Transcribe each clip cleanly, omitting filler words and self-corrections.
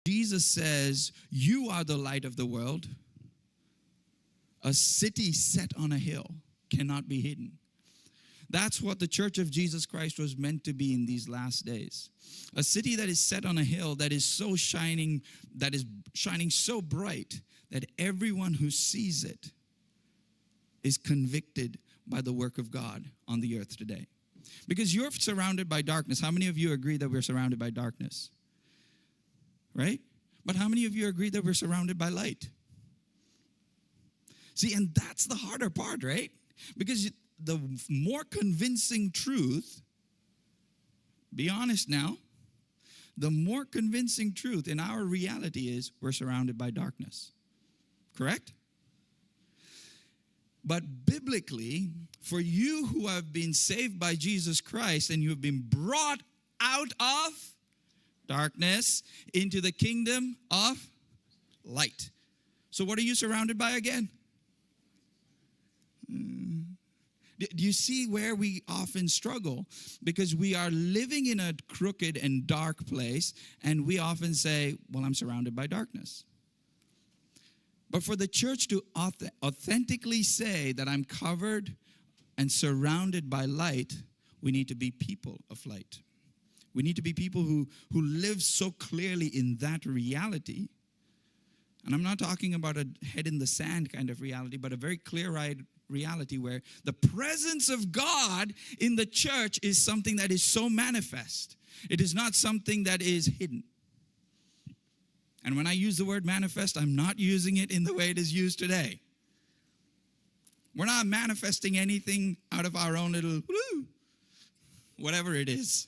Jesus says, you are the light of the world. A city set on a hill cannot be hidden. That's what the Church of Jesus Christ was meant to be in these last days. A city that is set on a hill, that is shining so bright that everyone who sees it is convicted by the work of God on the earth today. Because you're surrounded by darkness. How many of you agree that we're surrounded by darkness? Right? But how many of you agree that we're surrounded by light? See, and that's the harder part, right? Because the more convincing truth, be honest now, the more convincing truth in our reality is we're surrounded by darkness. Correct? But biblically, for you who have been saved by Jesus Christ and you have been brought out of darkness into the kingdom of light. So what are you surrounded by again? Do you see where we often struggle? Because we are living in a crooked and dark place, and we often say, well, I'm surrounded by darkness. But for the church to authentically say that I'm covered and surrounded by light, we need to be people of light. We need to be people who live so clearly in that reality. And I'm not talking about a head in the sand kind of reality, but a very clear-eyed reality where the presence of God in the church is something that is so manifest. It is not something that is hidden. And when I use the word manifest, I'm not using it in the way it is used today. We're not manifesting anything out of our own little, whatever it is.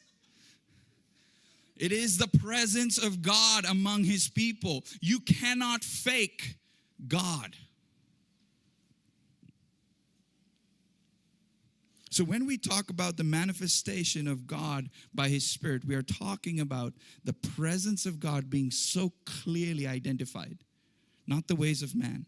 It is the presence of God among His people. You cannot fake God. So when we talk about the manifestation of God by His Spirit, we are talking about the presence of God being so clearly identified, not the ways of man.